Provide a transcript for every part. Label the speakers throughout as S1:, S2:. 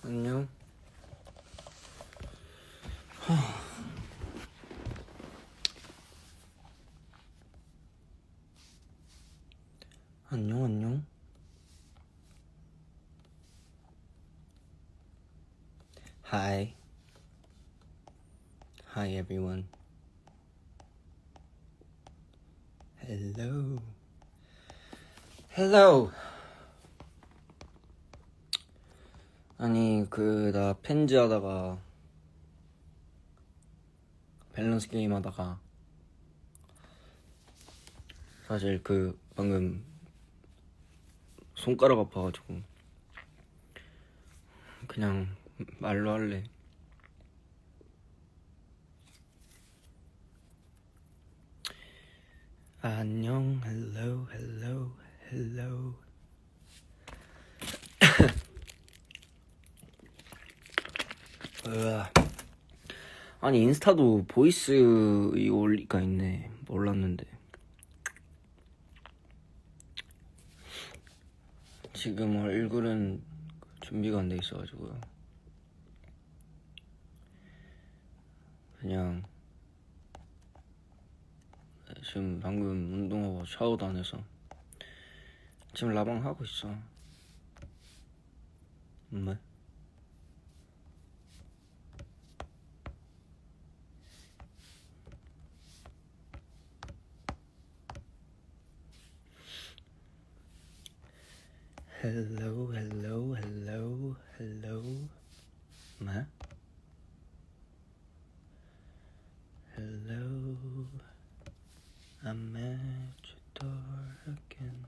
S1: 안녕. 안녕. Hi. Hi everyone. Hello. 아니 나 펜즈 하다가 밸런스 게임 하다가 사실 방금 손가락 아파가지고 그냥 말로 할래. 안녕. Hello. 아니 인스타도 보이스 이거 올리니까 있네. 몰랐는데. 지금 얼굴은 준비가 안 돼 있어가지고요. 그냥 지금 방금 운동하고 샤워도 안 해서 지금 라방 하고 있어. 뭐? Hello. 뭐? Hello. I'm at your door again.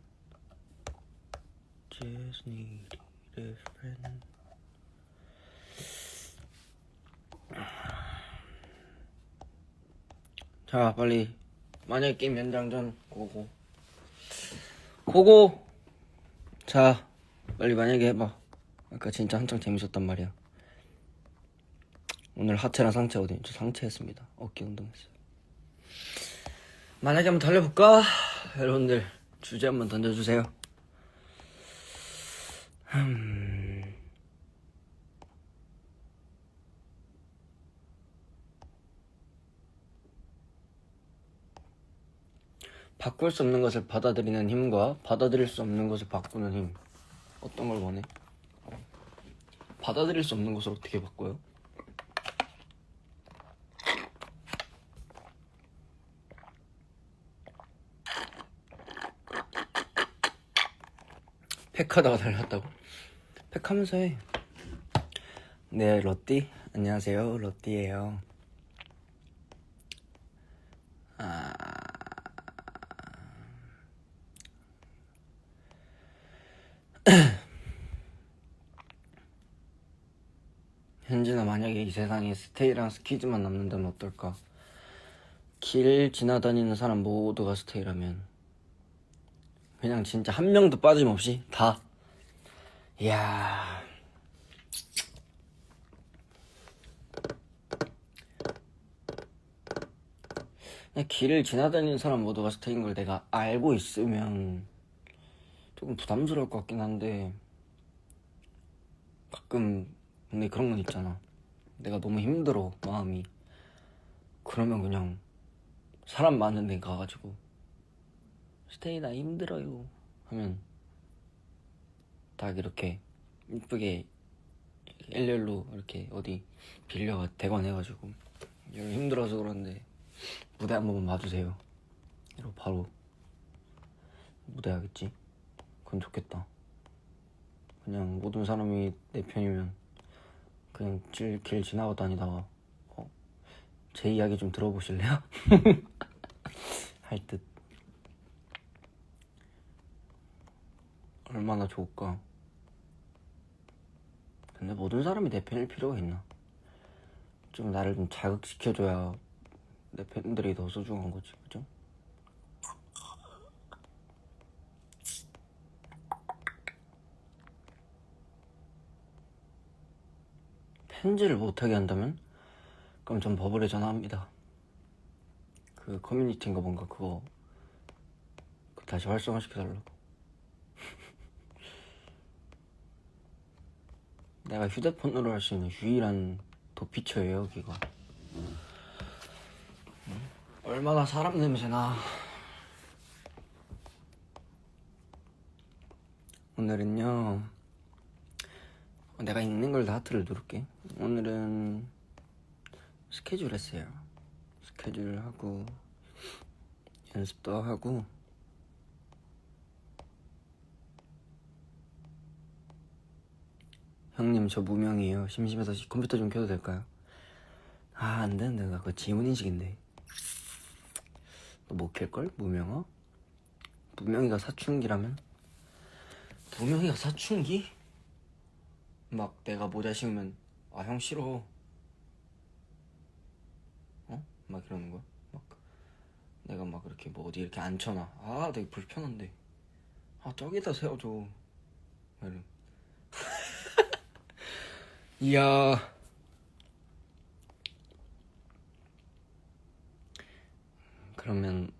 S1: Just need a friend. 자, 빨리 만약 게임 연장전 고고. 자, 빨리 만약에 해봐. 아까 진짜 한창 재밌었단 말이야. 오늘 하체랑 상체 어디? 저 상체 했습니다. 어깨 운동했어요. 만약에 한번 달려볼까? 여러분들 주제 한번 던져주세요. 바꿀 수 없는 것을 받아들이는 힘과 받아들일 수 없는 것을 바꾸는 힘, 어떤 걸 원해? 받아들일 수 없는 것을 어떻게 바꿔요? 팩하다가 달렸다고? 팩하면서 해. 네, 러띠. 안녕하세요, 러띠예요. 현진아, 만약에 이 세상에 스테이랑 스키즈만 남는다면 어떨까? 길 지나다니는 사람 모두가 스테이라면 그냥 진짜 한 명도 빠짐없이 다. 이야, 그냥 길을 지나다니는 사람 모두가 스테이인 걸 내가 알고 있으면 조금 부담스러울 것 같긴 한데, 가끔 근데 그런 건 있잖아. 내가 너무 힘들어 마음이. 그러면 그냥 사람 많은 데 가가지고 스테이 나 힘들어요 하면 딱 이렇게 이쁘게 일렬로 이렇게 어디 빌려 대관해가지고 여기 힘들어서 그런데 무대 한 번만 봐주세요 이러고 바로 무대 하겠지. 그건 좋겠다. 그냥 모든 사람이 내 편이면 그냥 길 지나고 다니다가 제 이야기 좀 들어보실래요? 할 듯. 얼마나 좋을까. 근데 모든 사람이 내 편일 필요가 있나? 좀 나를 좀 자극시켜줘야 내 팬들이 더 소중한 거지, 그죠? 편지를 못하게 한다면? 그럼 전 버블에 전화합니다. 그 커뮤니티인가 뭔가 그거 다시 활성화시켜달라고. 내가 휴대폰으로 할 수 있는 유일한 도피처예요 여기가. 얼마나 사람 냄새나. 오늘은요, 내가 읽는 걸 다 하트를 누를게. 오늘은 스케줄 했어요. 스케줄 하고 연습도 하고. 형님 저 무명이에요. 심심해서 컴퓨터 좀 켜도 될까요? 아 안되는데 나 그거 지문인식인데. 너 못 켤걸? 무명어? 무명이가 사춘기라면? 무명이가 사춘기? 막 내가 모자 씌우면 아 형 싫어 어? 막 이러는 거야? 막 내가 막 이렇게 뭐 어디 이렇게 앉혀놔. 아 되게 불편한데. 아 저기다 세워줘. 이런. 이야. 그러면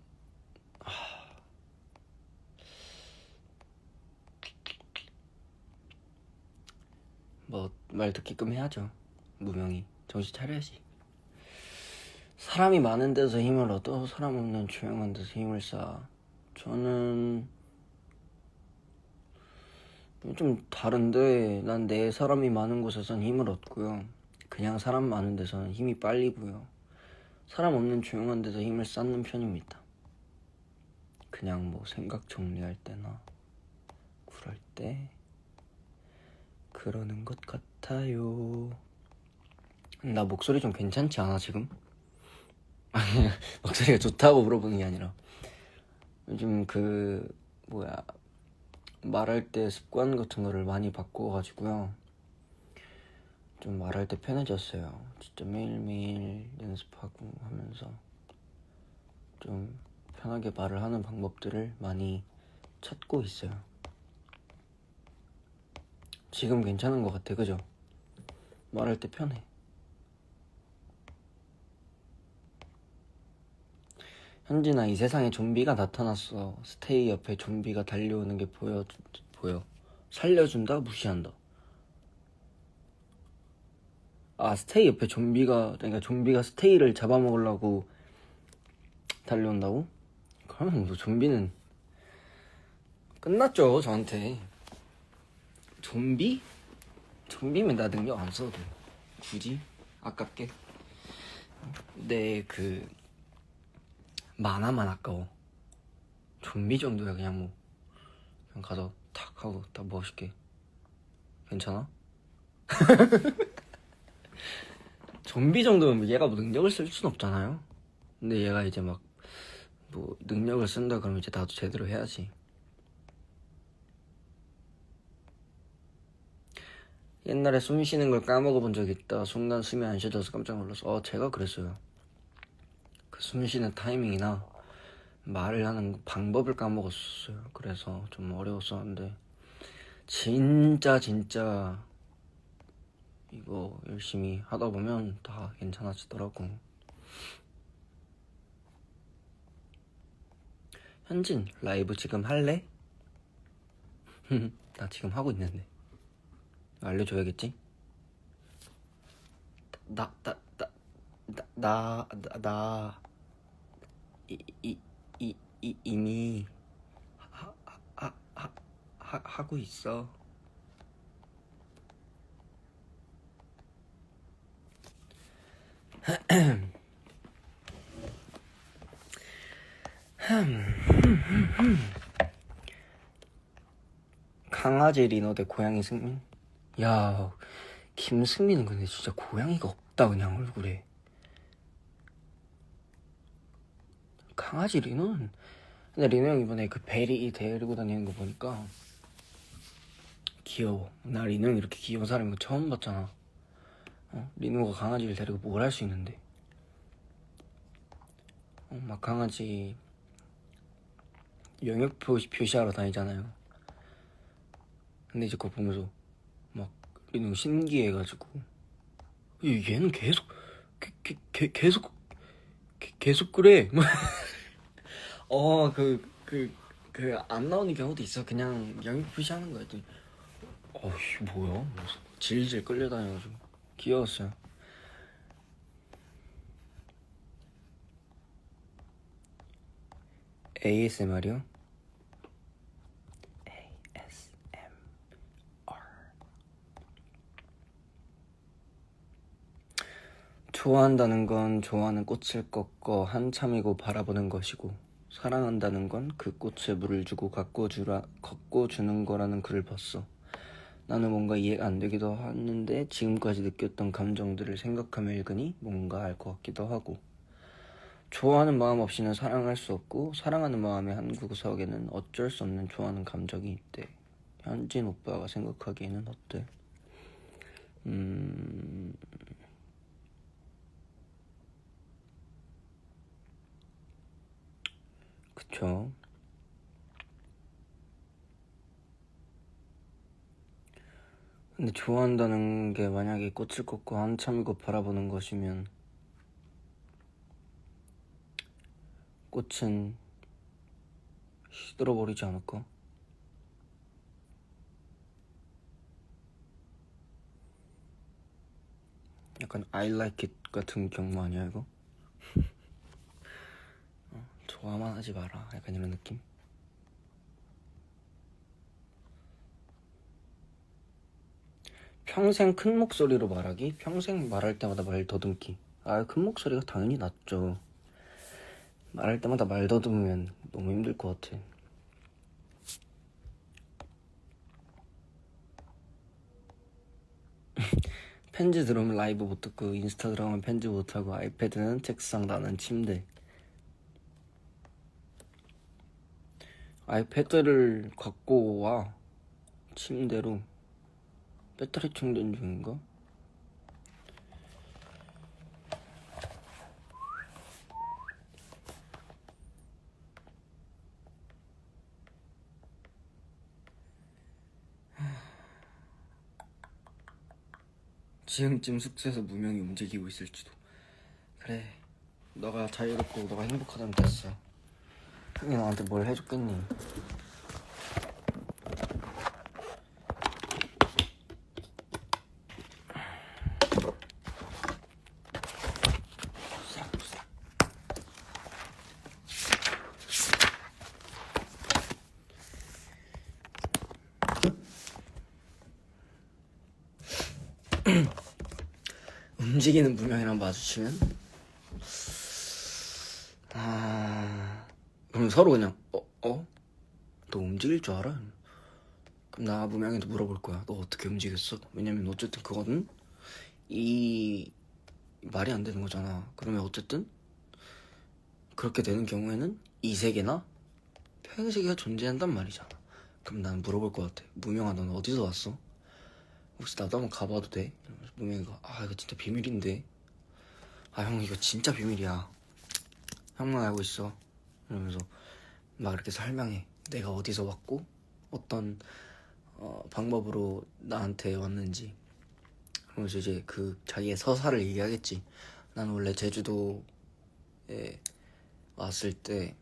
S1: 뭐 말 듣기끔 해야죠. 무명이 정신 차려야지. 사람이 많은 데서 힘을 얻어 사람 없는 조용한 데서 힘을 쌓아. 저는 좀 다른데 난 내 사람이 많은 곳에선 힘을 얻고요. 그냥 사람 많은 데서는 힘이 빨리고요. 사람 없는 조용한 데서 힘을 쌓는 편입니다. 그냥 뭐 생각 정리할 때나 그럴 때 그러는 것 같아요. 나 목소리 좀 괜찮지 않아 지금? 목소리가 좋다고 물어보는 게 아니라 요즘 말할 때 습관 같은 거를 많이 바꿔가지고요. 좀 말할 때 편해졌어요. 진짜 매일매일 연습하고 하면서 좀 편하게 말을 하는 방법들을 많이 찾고 있어요. 지금 괜찮은 것 같아, 그죠? 말할 때 편해. 현진아, 이 세상에 좀비가 나타났어. 스테이 옆에 좀비가 달려오는 게 보여. 살려준다? 무시한다. 아, 스테이 옆에 그러니까 좀비가 스테이를 잡아먹으려고 달려온다고? 그러면 뭐 좀비는 끝났죠, 저한테. 좀비? 좀비면 나 능력 안 써도 굳이? 아깝게. 내 만화만 아까워. 좀비 정도야 그냥 가서 탁 하고 딱 멋있게. 괜찮아? 좀비 정도면 얘가 뭐 능력을 쓸 순 없잖아요. 근데 얘가 이제 능력을 쓴다 그러면 이제 나도 제대로 해야지. 옛날에 숨 쉬는 걸 까먹어 본 적 있다. 순간 숨이 안 쉬어져서 깜짝 놀랐어. 제가 그랬어요. 그 숨 쉬는 타이밍이나 말을 하는 방법을 까먹었어요. 그래서 좀 어려웠었는데 진짜 이거 열심히 하다 보면 다 괜찮아지더라고. 현진, 라이브 지금 할래? 나 지금 하고 있는데. 알려줘야겠지? 이미 하고 있어. 강아지 리너 대 고양이 승민? 야, 김승민은 근데 진짜 고양이가 없다 그냥 얼굴에. 강아지 리노는 근데 리노 형 이번에 그 베리 데리고 다니는 거 보니까 귀여워. 나 리노 형 이렇게 귀여운 사람인 거 처음 봤잖아. 리노가 강아지를 데리고 뭘 할 수 있는데. 막 강아지 영역 표시하러 다니잖아요. 근데 이제 그거 보면서 막 리노 신기해가지고 얘는 계속 그래. 안 나오는 경우도 있어. 그냥 영역 표시하는 거야. 뭐야? 질질 끌려다녀가지고 귀여웠어요. ASMR이요? ASMR. 좋아한다는 건 좋아하는 꽃을 꺾어 한참이고 바라보는 것이고, 사랑한다는 건 그 꽃에 물을 주고 가꿔주는 거라는 글을 봤어. 나는 뭔가 이해가 안 되기도 하는데 지금까지 느꼈던 감정들을 생각하며 읽으니 뭔가 알 것 같기도 하고, 좋아하는 마음 없이는 사랑할 수 없고, 사랑하는 마음의 한 구석에는 어쩔 수 없는 좋아하는 감정이 있대. 현진 오빠가 생각하기에는 어때? 그쵸. 근데 좋아한다는 게 만약에 꽃을 꺾고 한참이고 바라보는 것이면 꽃은 시들어버리지 않을까? 약간 I like it 같은 경우 아니야 이거? 좋아만 하지 마라 약간 이런 느낌? 평생 큰 목소리로 말하기? 평생 말할 때마다 말 더듬기. 큰 목소리가 당연히 낫죠. 말할 때마다 말 더듬으면 너무 힘들 것 같아. 펜즈 들으면 라이브 못 듣고, 인스타 들어가면 펜즈 못하고, 아이패드는 책상, 나는 침대. 아이패드를 갖고 와. 침대로. 배터리 충전 중인가? 지금쯤 숙소에서 무명히 움직이고 있을지도. 그래, 너가 자유롭고 너가 행복하다면 됐어. 형이 너한테 뭘 해줬겠니? 움직이는 무명이랑 마주치면 그럼 서로 그냥 너 움직일 줄 알아? 그럼 나 무명이한테 물어볼 거야. 너 어떻게 움직였어? 왜냐면 어쨌든 그거는 이 말이 안 되는 거잖아. 그러면 어쨌든 그렇게 되는 경우에는 이 세계나 폐세계가 존재한단 말이잖아. 그럼 난 물어볼 것 같아. 무명아, 넌 어디서 왔어? 혹시 나도 한번 가봐도 돼? 무명이가 이거 진짜 비밀인데. 형 이거 진짜 비밀이야. 형만 알고 있어. 이러면서 막 이렇게 설명해. 내가 어디서 왔고 어떤 방법으로 나한테 왔는지. 그러면서 이제 그 자기의 서사를 얘기하겠지. 난 원래 제주도에 왔을 때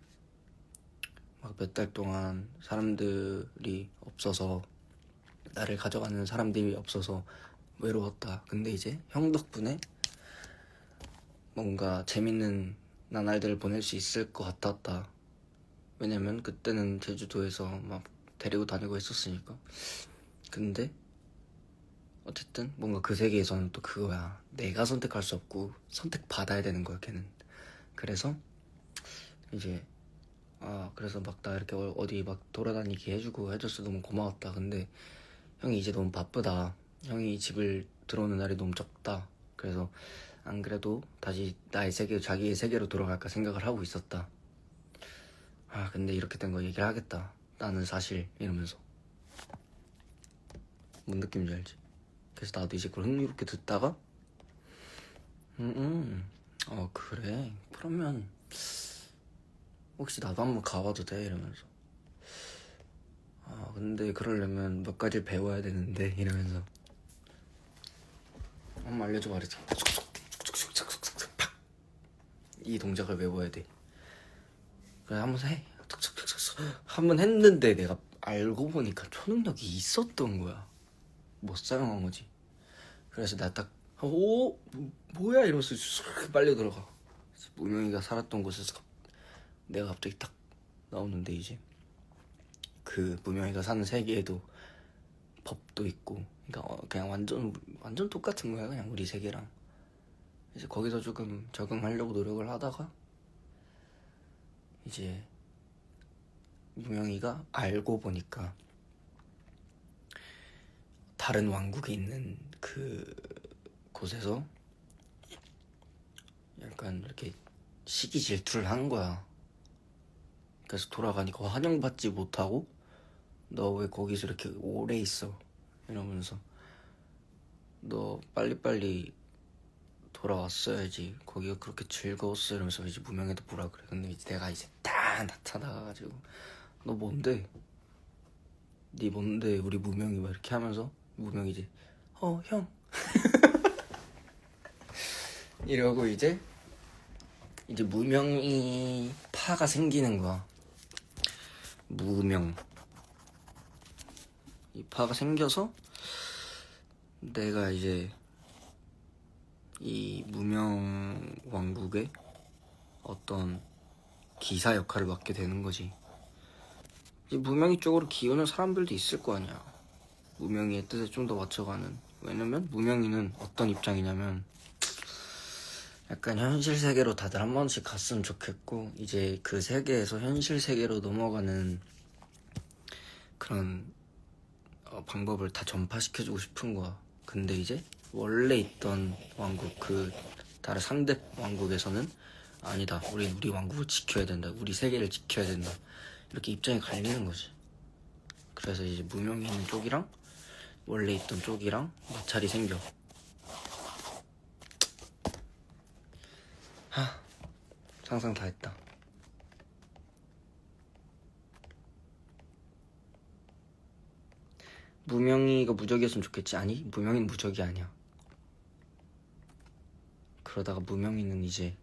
S1: 막 몇 달 동안 사람들이 없어서, 나를 가져가는 사람들이 없어서 외로웠다. 근데 이제 형 덕분에 뭔가 재밌는 나날들을 보낼 수 있을 것 같았다. 왜냐면 그때는 제주도에서 막 데리고 다니고 했었으니까. 근데 어쨌든 뭔가 그 세계에서는 또 그거야. 내가 선택할 수 없고 선택받아야 되는 거야, 걔는. 그래서 이제 그래서 막 나 이렇게 어디 막 돌아다니게 해주고 해줘서 너무 고마웠다. 근데 형이 이제 너무 바쁘다. 형이 집을 들어오는 날이 너무 적다. 그래서 안 그래도 다시 나의 세계, 자기의 세계로 돌아갈까 생각을 하고 있었다. 근데 이렇게 된 거 얘기를 하겠다. 나는 사실 이러면서. 뭔 느낌인지 알지? 그래서 나도 이제 그걸 흥미롭게 듣다가 그래. 그러면 혹시 나도 한번 가봐도 돼? 이러면서. 근데 그러려면 몇 가지를 배워야 되는데 이러면서. 한번 알려줘 말이지. 이 동작을 외워야 돼. 그래, 한번 해. 한번 했는데 내가 알고 보니까 초능력이 있었던 거야. 못 사용한 거지. 그래서 나 딱 오 뭐야 이러면서 쑥 빨려 들어가. 무명이가 살았던 곳에서 내가 갑자기 딱 나오는데 이제 그 무명이가 사는 세계에도 법도 있고, 그러니까 그냥 완전 똑같은 거야 그냥 우리 세계랑. 이제 거기서 조금 적응하려고 노력을 하다가 이제 무명이가 알고 보니까 다른 왕국에 있는 그 곳에서 약간 이렇게 시기 질투를 하는 거야. 그래서 돌아가니까 환영받지 못하고 너 왜 거기서 이렇게 오래 있어 이러면서 너 빨리빨리 돌아왔어야지, 거기가 그렇게 즐거웠어 이러면서 이제 무명이도 뭐라 그래. 근데 이제 내가 이제 딱 나타나가지고 너 뭔데? 네 뭔데? 우리 무명이 막 이렇게 하면서 무명이 이제 형 이러고 이제 무명이 파가 생기는 거야. 무명 이 파가 생겨서 내가 이제 이 무명 왕국의 어떤 기사 역할을 맡게 되는 거지. 이제 무명이 쪽으로 기우는 사람들도 있을 거 아니야. 무명이의 뜻에 좀 더 맞춰가는. 왜냐면 무명이는 어떤 입장이냐면 약간 현실 세계로 다들 한 번씩 갔으면 좋겠고 이제 그 세계에서 현실 세계로 넘어가는 그런 방법을 다 전파시켜주고 싶은 거야. 근데 이제 원래 있던 왕국, 그 다른 상대 왕국에서는 아니다, 우리 왕국을 지켜야 된다, 우리 세계를 지켜야 된다, 이렇게 입장이 갈리는 거지. 그래서 이제 무명이 있는 쪽이랑 원래 있던 쪽이랑 마찰이 생겨. 상상 다 했다. 무명이가 무적이었으면 좋겠지. 아니, 무명이는 무적이 아니야. 그러다가 무명이는 이제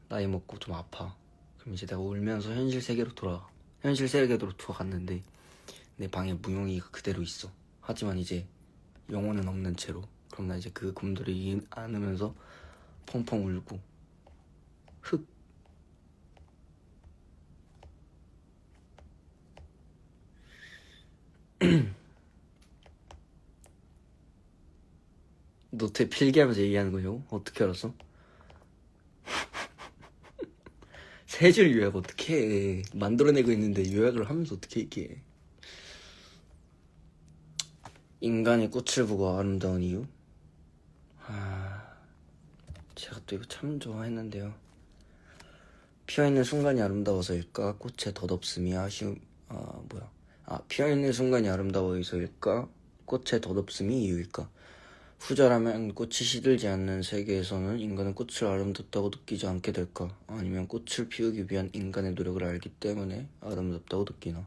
S1: 나이 먹고 좀 아파. 그럼 이제 내가 울면서 현실 세계로 돌아갔는데 내 방에 무명이가 그대로 있어. 하지만 이제 영혼은 없는 채로. 그럼 나 이제 그 꿈들을 안으면서 펑펑 울고 흑. 노트에 필기하면서 얘기하는 거죠? 어떻게 알았어? 세 줄 요약 어떻게 해. 만들어내고 있는데 요약을 하면서 어떻게 얘기해. 인간의 꽃을 보고 아름다운 이유? 제가 또 이거 참 좋아했는데요. 피어있는 순간이 아름다워서일까? 꽃의 덧없음이 피어있는 순간이 아름다워서일까? 꽃의 덧없음이 이유일까? 후자라면 꽃이 시들지 않는 세계에서는 인간은 꽃을 아름답다고 느끼지 않게 될까? 아니면 꽃을 피우기 위한 인간의 노력을 알기 때문에 아름답다고 느끼나?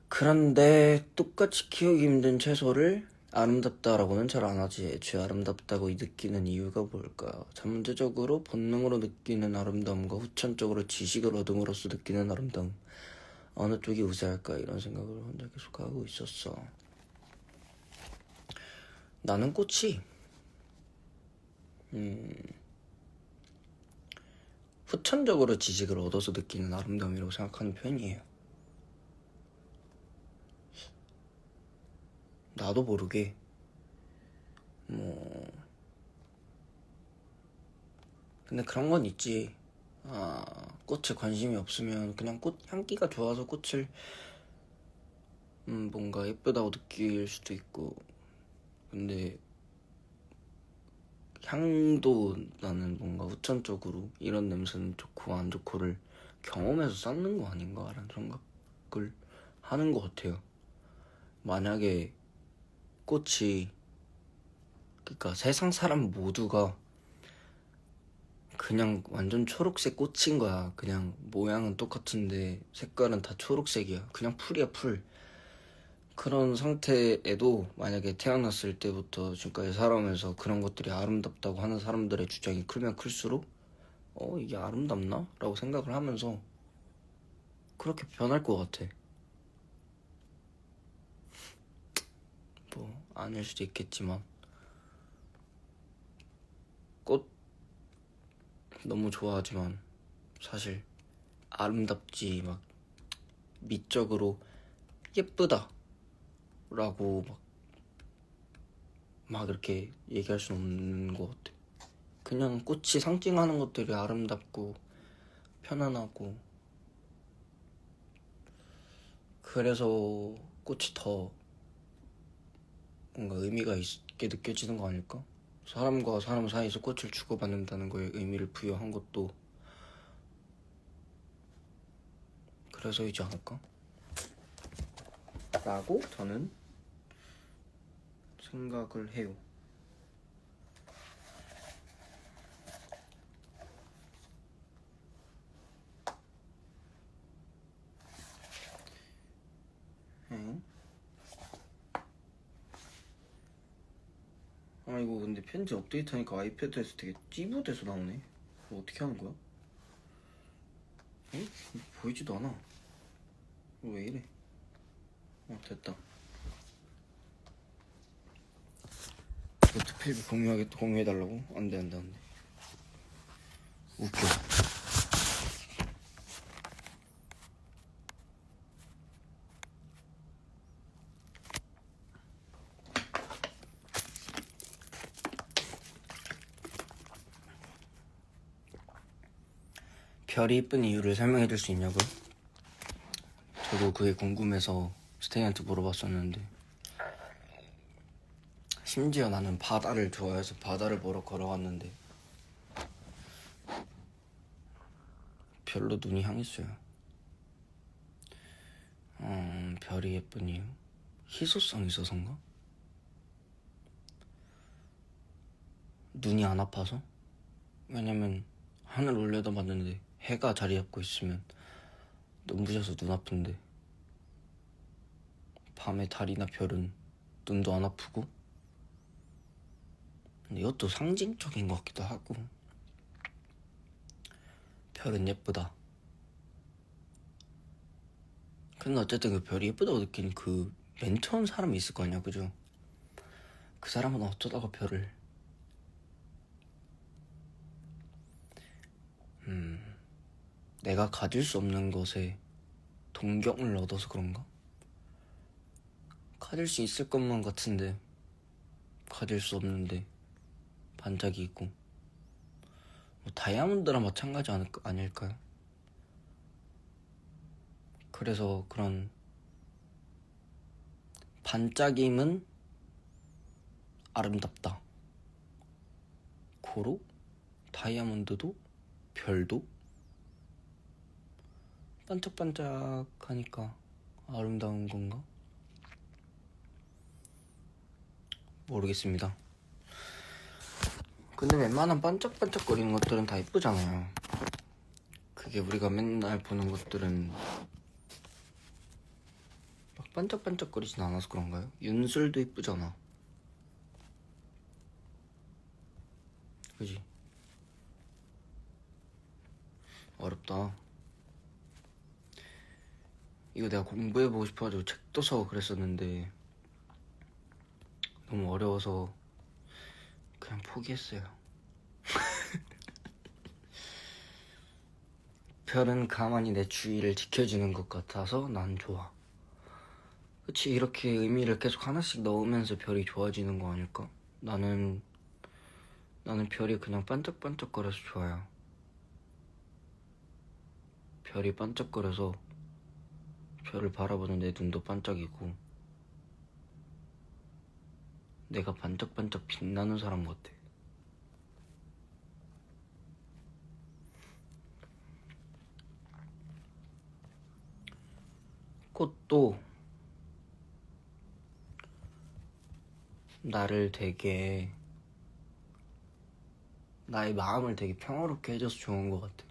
S1: 그런데 똑같이 키우기 힘든 채소를 아름답다라고는 잘 안 하지. 애초에 아름답다고 느끼는 이유가 뭘까? 잠재적으로 본능으로 느끼는 아름다움과 후천적으로 지식을 얻음으로써 느끼는 아름다움, 어느 쪽이 우세할까? 이런 생각을 혼자 계속 하고 있었어. 나는 꽃이 후천적으로 지식을 얻어서 느끼는 아름다움이라고 생각하는 편이에요. 나도 모르게 근데 그런 건 있지. 꽃에 관심이 없으면 그냥 꽃 향기가 좋아서 꽃을 뭔가 예쁘다고 느낄 수도 있고. 근데 향도 나는 뭔가 후천적으로 이런 냄새는 좋고 안 좋고를 경험해서 쌓는 거 아닌가라는 생각을 하는 것 같아요. 만약에 꽃이, 그러니까 세상 사람 모두가 그냥 완전 초록색 꽃인 거야. 그냥 모양은 똑같은데 색깔은 다 초록색이야. 그냥 풀이야, 풀. 그런 상태에도 만약에 태어났을 때부터 지금까지 살아오면서 그런 것들이 아름답다고 하는 사람들의 주장이 크면 클수록 이게 아름답나? 라고 생각을 하면서 그렇게 변할 것 같아. 뭐 아닐 수도 있겠지만 너무 좋아하지만 사실 아름답지 막 미적으로 예쁘다 라고 막 이렇게 얘기할 수는 없는 것 같아. 그냥 꽃이 상징하는 것들이 아름답고 편안하고, 그래서 꽃이 더 뭔가 의미가 있게 느껴지는 거 아닐까? 사람과 사람 사이에서 꽃을 주고받는다는 거에 의미를 부여한 것도 그래서이지 않을까? 라고 저는 생각을 해요. 응? 아 이거 근데 편지 업데이트하니까 아이패드에서 되게 찌부돼서 나오네. 이거 어떻게 하는 거야? 응? 보이지도 않아. 이거 왜 이래? 됐다. 노트필드 공유해달라고? 안돼 안돼 안돼. 웃겨. 별이 이쁜 이유를 설명해줄 수 있냐고요? 저도 그게 궁금해서 스테이한테 물어봤었는데, 심지어 나는 바다를 좋아해서 바다를 보러 걸어갔는데 별로 눈이 향했어요. 별이 예쁜 이유? 희소성이 있어서인가? 눈이 안 아파서? 왜냐면 하늘 올려다봤는데 해가 자리 잡고 있으면 눈부셔서 눈 아픈데, 밤에 달이나 별은 눈도 안 아프고. 근데 이것도 상징적인 것 같기도 하고. 별은 예쁘다. 근데 어쨌든 그 별이 예쁘다고 느낀 그 맨 처음 사람이 있을 거 아니야, 그죠? 그 사람은 어쩌다가 별을 내가 가질 수 없는 것에 동경을 얻어서 그런가? 가질 수 있을 것만 같은데 가질 수 없는데 반짝이 있고. 뭐 다이아몬드랑 마찬가지 아닐까요? 그래서 그런 반짝임은 아름답다. 고로 다이아몬드도 별도 반짝반짝하니까 아름다운 건가? 모르겠습니다. 근데 웬만한 반짝반짝거리는 것들은 다 예쁘잖아요. 그게 우리가 맨날 보는 것들은 막 반짝반짝거리진 않아서 그런가요? 윤술도 예쁘잖아. 그지? 어렵다. 이거 내가 공부해보고 싶어가지고 책도 사고 그랬었는데 너무 어려워서 그냥 포기했어요. 별은 가만히 내 주위를 지켜주는 것 같아서 난 좋아. 그치, 이렇게 의미를 계속 하나씩 넣으면서 별이 좋아지는 거 아닐까? 나는 별이 그냥 반짝반짝거려서 좋아요. 별이 반짝거려서 별을 바라보는 내 눈도 반짝이고 내가 반짝반짝 빛나는 사람 같아. 꽃도 나의 마음을 되게 평화롭게 해줘서 좋은 것 같아.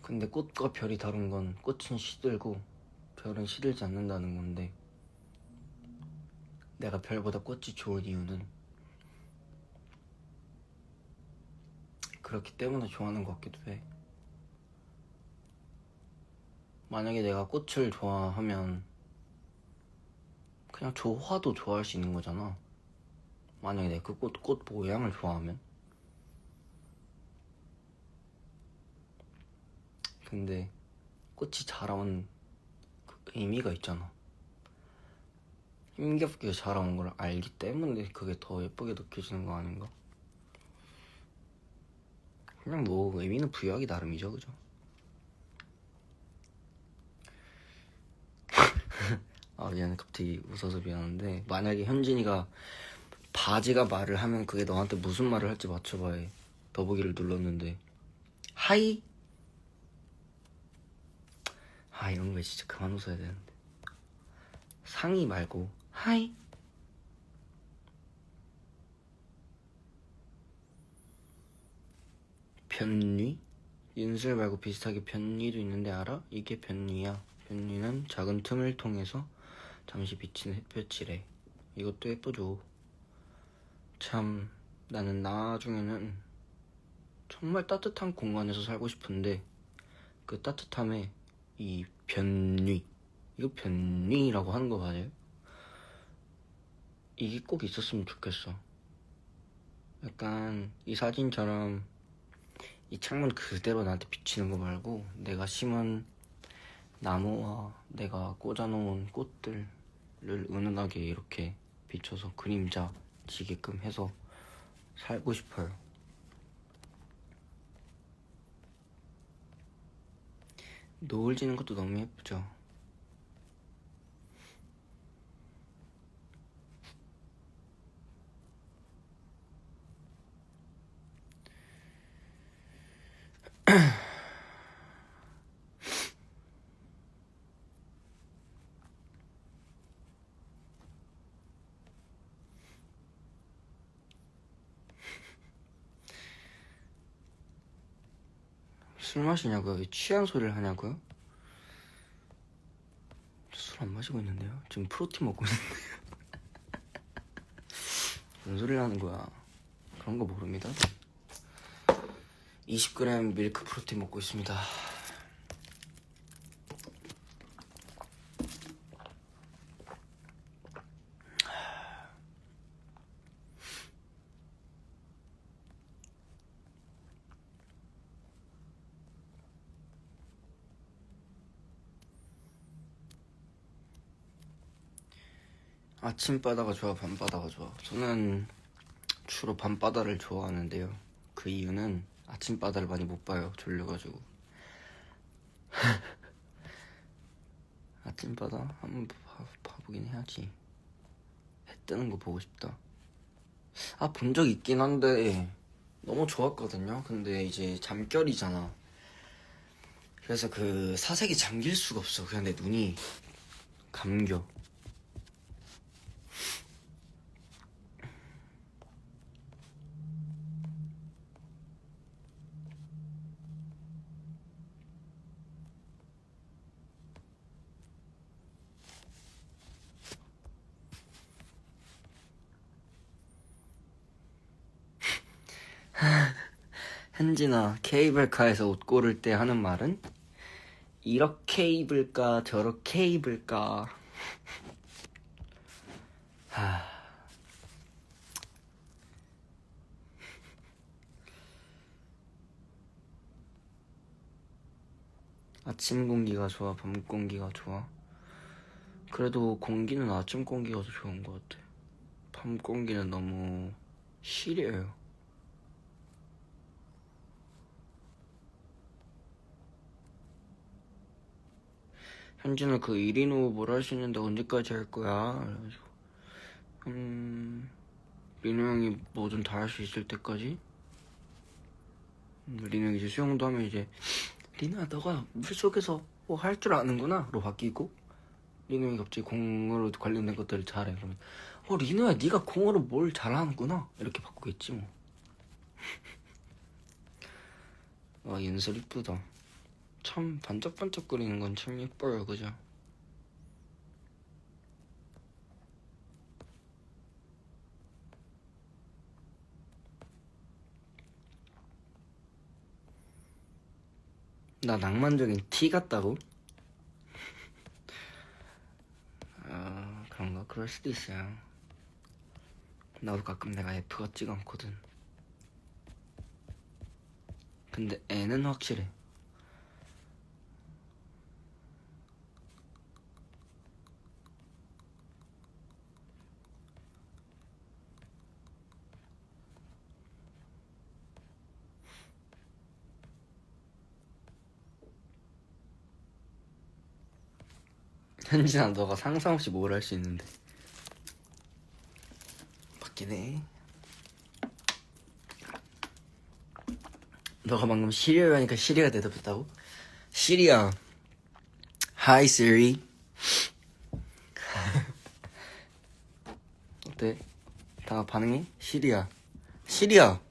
S1: 근데 꽃과 별이 다른 건 꽃은 시들고 별은 시들지 않는다는 건데, 내가 별보다 꽃이 좋은 이유는 그렇기 때문에 좋아하는 것 같기도 해. 만약에 내가 꽃을 좋아하면 그냥 조화도 좋아할 수 있는 거잖아. 만약에 내가 그 꽃 모양을 좋아하면. 근데 꽃이 자라온 그 의미가 있잖아. 힘겹게 자라온 걸 알기 때문에 그게 더 예쁘게 느껴지는 거 아닌가? 그냥 뭐 의미는 부여하기 나름이죠, 그죠? 아 미안해, 갑자기 웃어서 미안한데, 만약에 현진이가 바지가 말을 하면 그게 너한테 무슨 말을 할지 맞춰봐. 해 더보기를 눌렀는데 하이? 아 이런 거에 진짜 그만 웃어야 되는데. 상의 말고 하이? 변위? 윤슬 말고 비슷하게 변위도 있는데 알아? 이게 변위야. 변위는 작은 틈을 통해서 잠시 비치는 햇볕이래. 이것도 예쁘죠. 참 나는 나중에는 정말 따뜻한 공간에서 살고 싶은데 그 따뜻함에 이 변위, 이거 변위라고 하는 거 맞아요? 이게 꼭 있었으면 좋겠어. 약간 이 사진처럼 이 창문 그대로 나한테 비치는 거 말고 내가 심은 나무와 내가 꽂아놓은 꽃들을 은은하게 이렇게 비춰서 그림자 지게끔 해서 살고 싶어요. 노을 지는 것도 너무 예쁘죠. 술 마시냐고요? 왜 취한 소리를 하냐고요? 술 안 마시고 있는데요? 지금 프로틴 먹고 있는데요. 무슨 소리를 하는 거야? 그런 거 모릅니다. 20g 밀크 프로틴 먹고 있습니다. 아침바다가 좋아, 밤바다가 좋아? 저는 주로 밤바다를 좋아하는데요. 그 이유는 아침바다를 많이 못 봐요, 졸려가지고. 아침바다 한번 봐보긴 해야지. 해 뜨는 거 보고 싶다. 아, 본 적 있긴 한데 너무 좋았거든요. 근데 이제 잠결이잖아. 그래서 그 사색이 잠길 수가 없어. 그냥 내 눈이 감겨. 현진아, 케이블카에서 옷 고를 때 하는 말은? 이렇게 입을까 저렇게 입을까. 아침 공기가 좋아, 밤 공기가 좋아? 그래도 공기는 아침 공기가 더 좋은 것 같아. 밤 공기는 너무 시려요. 현진아, 그 1인 후 뭘 할 수 있는데 언제까지 할 거야? 그래가지고 리노 형이 뭐든 다 할 수 있을 때까지. 리노 형이 이제 수영도 하면 이제 리노야 너가 물속에서 뭐 할 줄 아는구나 로 바뀌고, 리노 형이 갑자기 공으로 관련된 것들을 잘해. 그러면 리노야 네가 공으로 뭘 잘하는구나 이렇게 바꾸겠지 뭐. 와, 윤설 이쁘다. 참 반짝반짝거리는 건 참 예뻐요, 그죠? 나 낭만적인 티 같다고? 아, 그런가? 그럴 수도 있어요. 나도 가끔 내가 F 같지가 않거든. 근데 N은 확실해. 현진아, 너가 상상 없이 뭘 할 수 있는데. 맞긴 해. 너가 방금 시리얼 하니까 시리가 대답했다고? 시리야. Hi Siri. 어때? 다 반응해? 시리야. 시리야.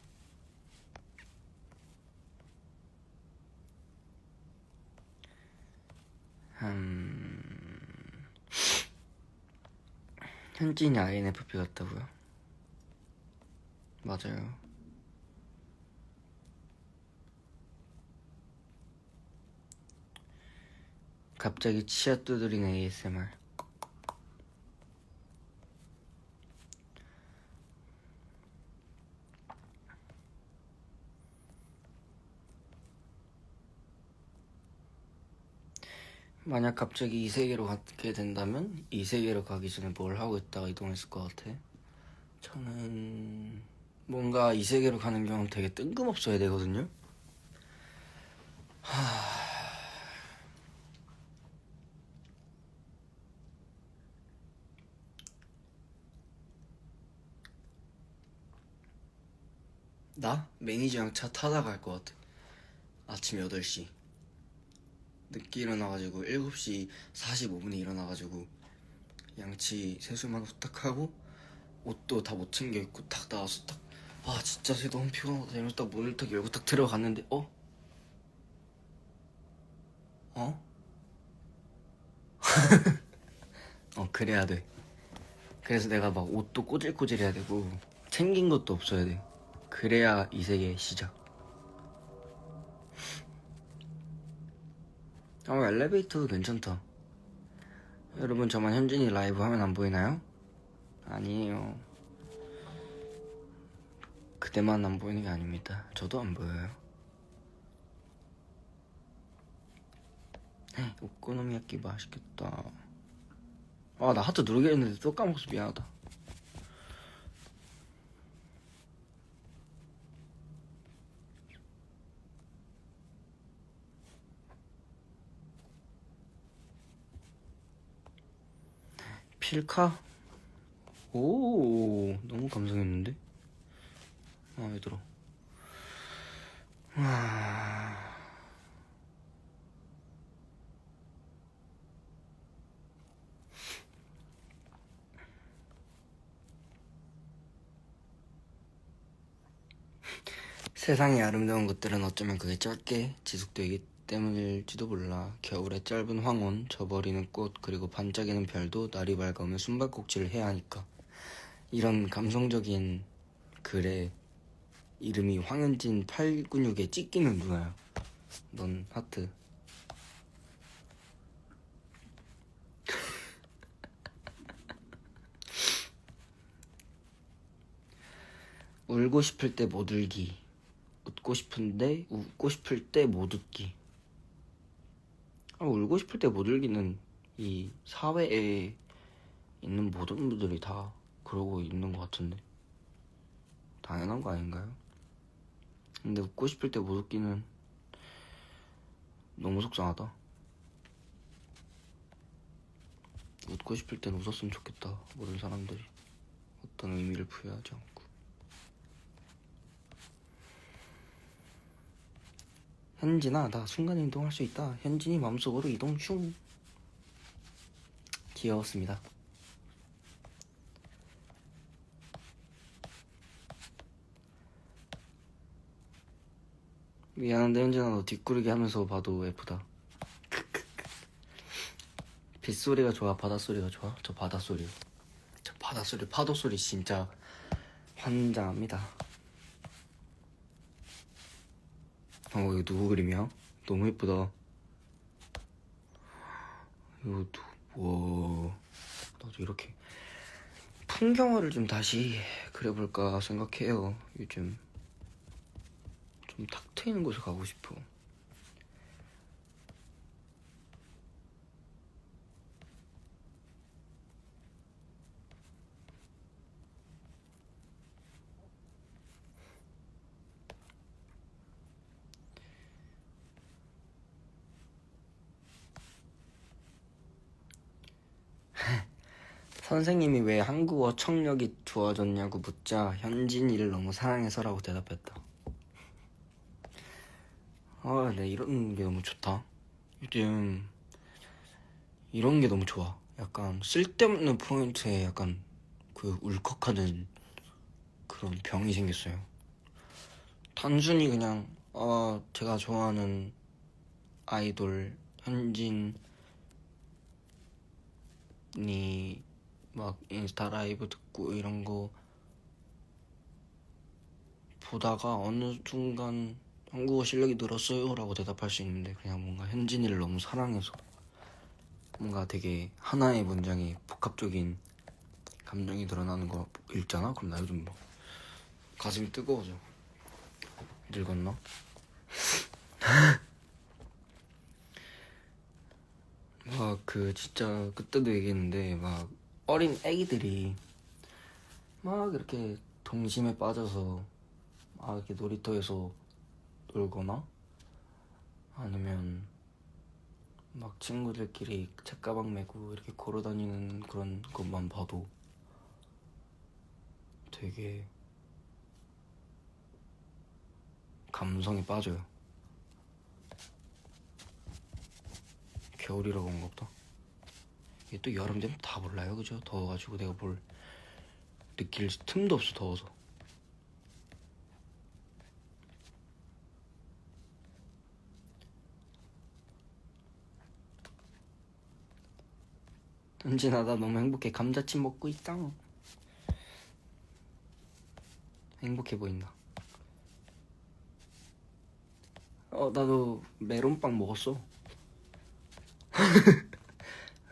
S1: 현진이 INFP 같다고요? 맞아요. 갑자기 치아 두드리는 ASMR. 만약 갑자기 이 세계로 가게 된다면 이 세계로 가기 전에 뭘 하고 있다가 이동했을 것 같아? 저는 뭔가 이 세계로 가는 경험 되게 뜬금없어야 되거든요? 나? 매니저랑 차 타다가 갈 것 같아. 아침 8시 늦게 일어나가지고 7시 45분에 일어나가지고 양치 세수만 후딱 하고 옷도 다 못 챙겨 입고 딱 나와서 딱 아 진짜 쟤 너무 피곤하다 이러면서 딱 문을 딱 열고 딱 들어갔는데 어? 그래야 돼. 그래서 내가 막 옷도 꼬질꼬질 해야 되고 챙긴 것도 없어야 돼. 그래야 이 세계의 시작. 엘리베이터도 괜찮다. 여러분, 저만 현진이 라이브 화면 안 보이나요? 아니에요. 그대만 안 보이는 게 아닙니다. 저도 안 보여요. 오코노미야끼 맛있겠다. 나 하트 누르게 했는데 또 까먹어서 미안하다. 필카? 오, 너무 감성있는데? 마음에 들어. 세상의 아름다운 것들은 어쩌면 그게 짧게 지속되기 때문일지도 몰라. 겨울의 짧은 황혼, 져버리는 꽃, 그리고 반짝이는 별도 날이 밝으면 숨발꼭질을 해야 하니까. 이런 감성적인 글에 이름이 황현진 팔근육에 찢기는 누나야. 넌 하트. 울고 싶을 때 못 울기, 웃고 싶은데 웃고 싶을 때 못 웃기. 울고 싶을 때 못 울기는 이 사회에 있는 모든 분들이 다 그러고 있는 것 같은데 당연한 거 아닌가요? 근데 웃고 싶을 때 못 웃기는 너무 속상하다. 웃고 싶을 땐 웃었으면 좋겠다. 모든 사람들이 어떤 의미를 부여하지 않고. 현진아, 나 순간 이동할 수 있다. 현진이 마음속으로 이동 슝. 귀여웠습니다. 미안한데 현진아, 너 뒷구르기 하면서 봐도 예쁘다. 빗소리가 좋아, 바닷소리가 좋아? 저 바닷소리요. 저 바닷소리, 파도소리 진짜 환장합니다. 이거 누구 그림이야? 너무 예쁘다. 이거 와, 나도 이렇게 풍경화를 좀 다시 그려볼까 생각해요. 요즘 좀 탁 트이는 곳에 가고 싶어. 선생님이 왜 한국어 청력이 좋아졌냐고 묻자 현진이를 너무 사랑해서라고 대답했다. 네, 이런 게 너무 좋다. 요즘 이런 게 너무 좋아. 약간 쓸데없는 포인트에 약간 그 울컥하는 그런 병이 생겼어요. 단순히 그냥 제가 좋아하는 아이돌 현진이 막 인스타 라이브 듣고 이런 거 보다가 어느 순간 한국어 실력이 늘었어요 라고 대답할 수 있는데, 그냥 뭔가 현진이를 너무 사랑해서 뭔가 되게 하나의 문장에 복합적인 감정이 드러나는 거 읽잖아? 그럼 나 요즘 막 가슴이 뜨거워져. 늙었나? 막 진짜 그때도 얘기했는데, 막 어린 애기들이 막 이렇게 동심에 빠져서 막 이렇게 놀이터에서 놀거나 아니면 막 친구들끼리 책가방 메고 이렇게 걸어다니는 그런 것만 봐도 되게 감성에 빠져요. 겨울이라 그런가 보다. 이게 또 여름 되면 다 몰라요, 그죠? 더워가지고 내가 뭘 느낄 틈도 없어, 더워서. 현진아, 나 너무 행복해. 감자칩 먹고 있어. 행복해 보인다. 나도 메론빵 먹었어.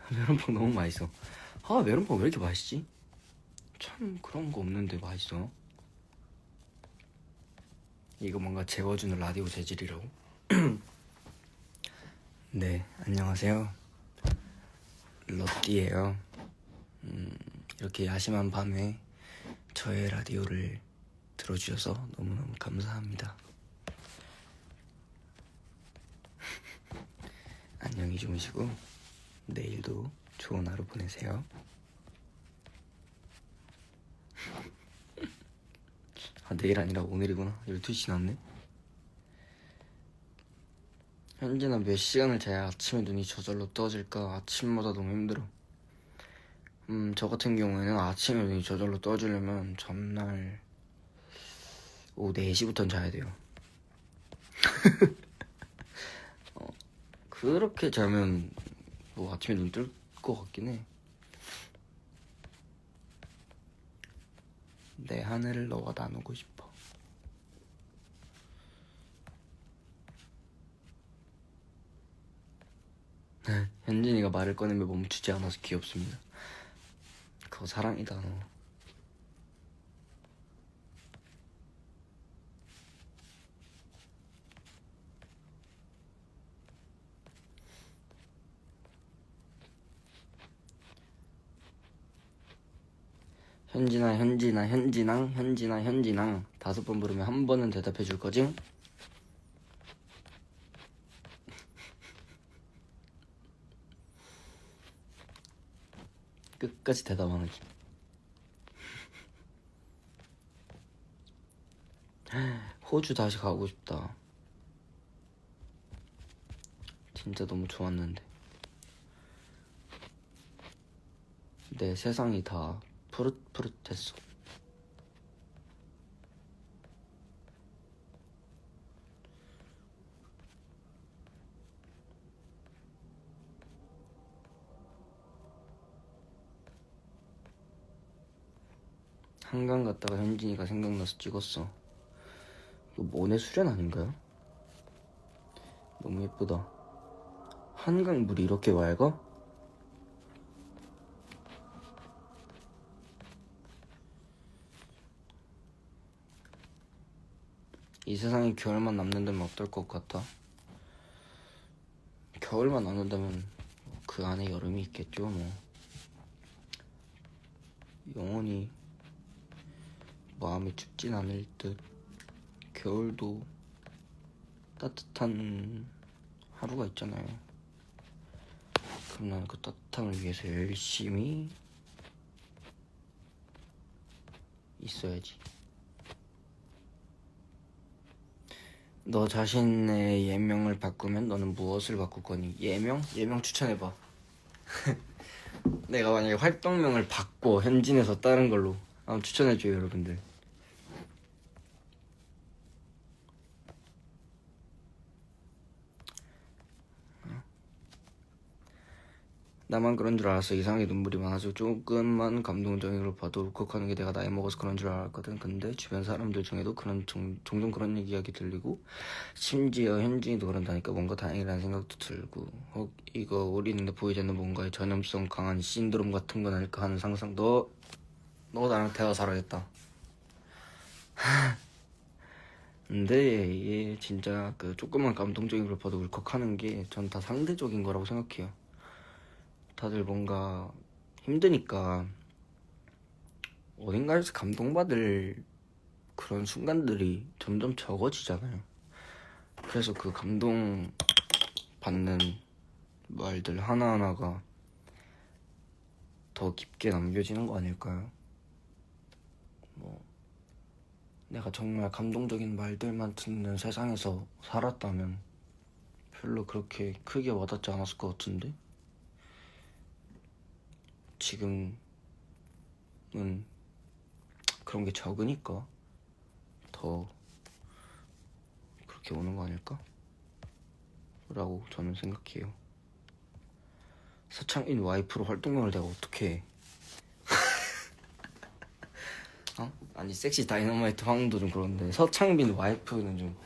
S1: 메론빵 너무 맛있어. 메론빵 왜 이렇게 맛있지? 참 그런 거 없는데 맛있어. 이거 뭔가 재워주는 라디오 재질이라고. 네, 안녕하세요. 러띠예요. 이렇게 야심한 밤에 저의 라디오를 들어주셔서 너무너무 감사합니다. 안녕히 주무시고 내일도 좋은 하루 보내세요. 내일 아니라 오늘이구나. 12시 났네. 현진아, 몇 시간을 자야 아침에 눈이 저절로 떠질까? 아침마다 너무 힘들어. 저 같은 경우에는 아침에 눈이 저절로 떠지려면 전날 오후 4시부터는 자야 돼요. 그렇게 자면 뭐 아침에 눈 뜰 것 같긴 해. 내 하늘을 너와 나누고 싶어. 현진이가 말을 꺼내며 멈추지 않아서 귀엽습니다. 그거 사랑이다, 너. 현진아, 현진아, 현진앙, 현진아, 현진앙 5번 부르면 한 번은 대답해 줄 거지? 끝까지 대답 안 하기. 호주 다시 가고 싶다. 진짜 너무 좋았는데. 내 세상이 다 푸릇푸릇했어. 한강 갔다가 현진이가 생각나서 찍었어. 이거 모네 수련 아닌가요? 너무 예쁘다. 한강 물이 이렇게 맑아? 이 세상에 겨울만 남는다면 어떨 것 같아? 겨울만 남는다면 그 안에 여름이 있겠죠 뭐. 영원히 마음이 춥진 않을 듯. 겨울도 따뜻한 하루가 있잖아요. 그럼 나는 그 따뜻함을 위해서 열심히 있어야지. 너 자신의 예명을 바꾸면 너는 무엇을 바꿀 거니? 예명? 예명 추천해봐. 내가 만약에 활동명을 바꿔 현진에서 다른 걸로 한번 추천해줘요 여러분들. 나만 그런 줄 알았어. 이상하게 눈물이 많아서 조금만 감동적인 걸 봐도 울컥하는 게 내가 나이 먹어서 그런 줄 알았거든. 근데 주변 사람들 중에도 종종 그런 이야기 들리고 심지어 현진이도 그런다니까 뭔가 다행이라는 생각도 들고 이거 우리 눈에 보이지 않는 뭔가의 전염성 강한 신드롬 같은 건 아닐까 하는 상상. 너 나랑 대화 잘하겠다. 근데 이게 진짜 그 조금만 감동적인 걸 봐도 울컥하는 게 전 다 상대적인 거라고 생각해요. 다들 뭔가 힘드니까 어딘가에서 감동받을 그런 순간들이 점점 적어지잖아요. 그래서 그 감동 받는 말들 하나하나가 더 깊게 남겨지는 거 아닐까요? 뭐 내가 정말 감동적인 말들만 듣는 세상에서 살았다면 별로 그렇게 크게 와닿지 않았을 것 같은데 지금은 그런 게 적으니까 더 그렇게 오는 거 아닐까? 라고 저는 생각해요. 서창인 와이프로 활동명을 내가 어떻게 해? 아니 섹시 다이너마이트 황도 좀 그런데 서창빈 와이프는 좀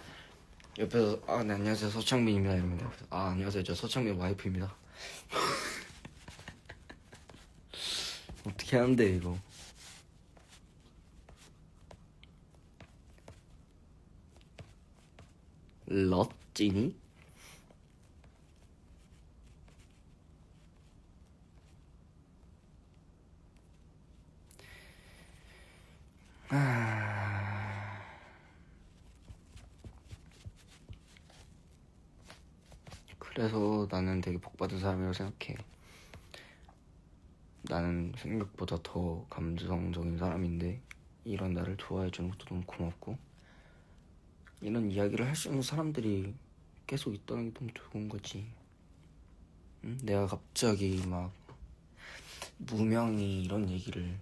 S1: 옆에서 네 안녕하세요 서창빈입니다 이러면 옆에서 안녕하세요 저 서창빈 와이프입니다. 어떻게 하는데 이거. 럿찌니? 그래서 나는 되게 복받은 사람이라고 생각해. 나는 생각보다 더 감성적인 사람인데 이런 나를 좋아해주는 것도 너무 고맙고 이런 이야기를 할 수 있는 사람들이 계속 있다는 게 너무 좋은 거지. 응? 내가 갑자기 막 무명이 이런 얘기를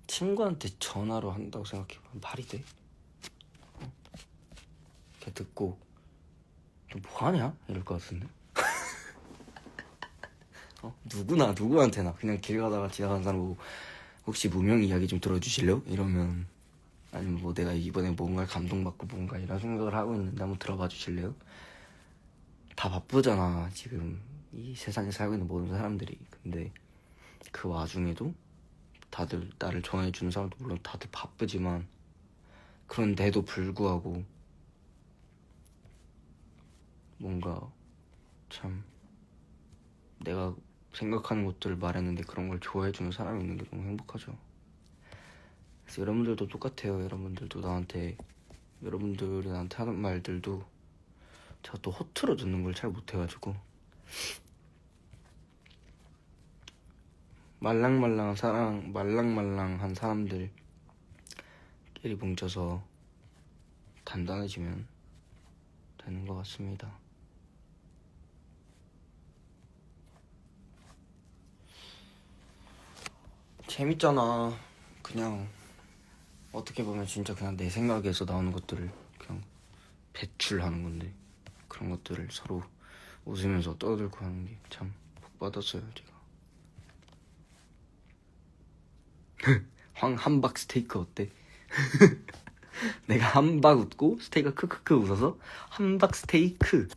S1: 친구한테 전화로 한다고 생각해봐. 말이 돼? 걔 듣고 너 뭐하냐? 이럴 것 같은데. 누구한테나 그냥 길 가다가 지나가는 사람 보고 혹시 무명 이야기 좀 들어주실래요? 이러면 아니면 뭐 내가 이번에 뭔가 감동받고 뭔가 이런 생각을 하고 있는데 한번 들어봐 주실래요? 다 바쁘잖아 지금 이 세상에 살고 있는 모든 사람들이. 근데 그 와중에도 다들 나를 좋아해주는 사람도 물론 다들 바쁘지만 그런데도 불구하고 뭔가 참 내가 생각하는 것들을 말했는데 그런 걸 좋아해주는 사람이 있는 게 너무 행복하죠. 그래서 여러분들도 똑같아요. 여러분들이 나한테 하는 말들도 제가 또 허투루 듣는 걸 잘 못해가지고 말랑말랑한 사람들끼리 뭉쳐서 단단해지면 되는 것 같습니다. 재밌잖아. 그냥 어떻게 보면 진짜 그냥 내 생각에서 나오는 것들을 그냥 배출하는 건데 그런 것들을 서로 웃으면서 떠들고 하는 게 참 복받았어요 제가. 함박 스테이크 어때? 내가 함박 웃고 스테이크가 크크크 웃어서 함박 스테이크.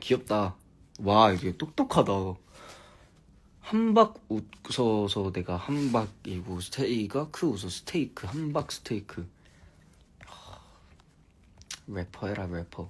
S1: 귀엽다. 와 이게 똑똑하다. 함박 웃어서 내가 함박이고 스테이크가 크 웃어 스테이크 함박 스테이크. 래퍼 해라 래퍼.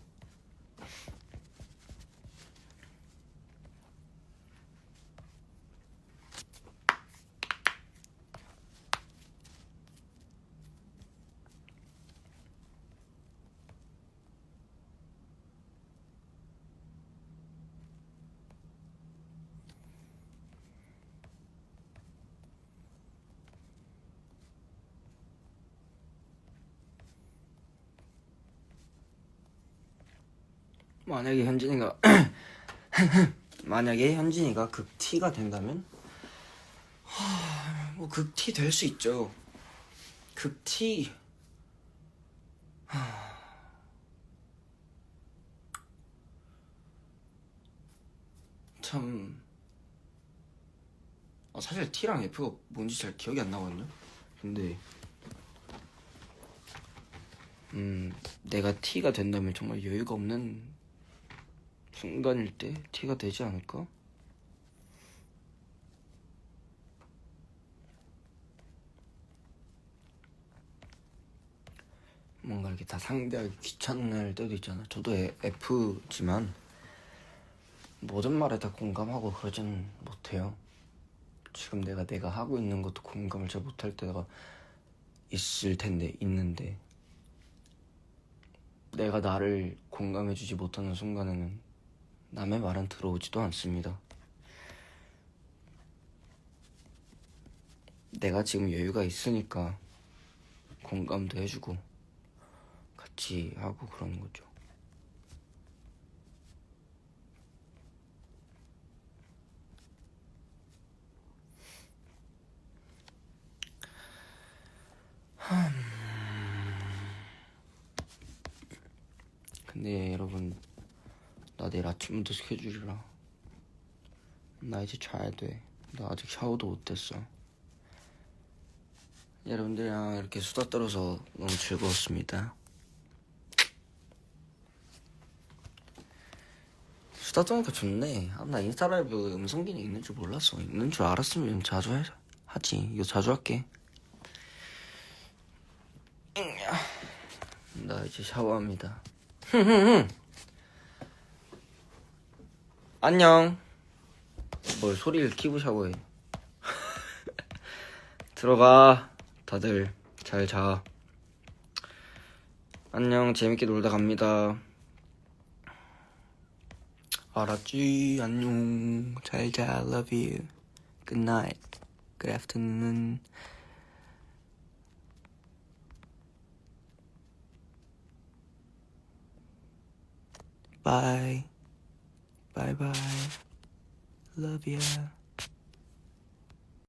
S1: 만약에 현진이가 만약에 현진이가 극T가 된다면 뭐 극T 될 수 있죠. 극T 참 사실 T랑 F가 뭔지 잘 기억이 안 나거든요. 근데 내가 T가 된다면 정말 여유가 없는 순간일 때 T가 되지 않을까? 뭔가 이렇게 다 상대하기 귀찮을 때도 있잖아. 저도 F지만 모든 말에 다 공감하고 그러진 못해요. 지금 내가 하고 있는 것도 공감을 잘 못할 때가 있는데 내가 나를 공감해주지 못하는 순간에는 남의 말은 들어오지도 않습니다. 내가 지금 여유가 있으니까 공감도 해주고 같이 하고 그러는 거죠. 근데 여러분, 나 내일 아침부터 스케줄이라 나 이제 자야 돼. 나 아직 샤워도 못했어. 여러분들이랑 이렇게 수다 떨어서 너무 즐거웠습니다. 수다 떠니까 좋네. 나 인스타 라이브 음성 기능 있는 줄 몰랐어. 있는 줄 알았으면 자주 하지. 이거 자주 할게. 나 이제 샤워합니다. 안녕. 뭘 소리를 키고 샤워해. 들어가. 다들 잘 자. 안녕. 재밌게 놀다 갑니다. 알았지? 안녕. 잘 자. Love you. Good night. Good afternoon. Bye. Bye bye. Love ya.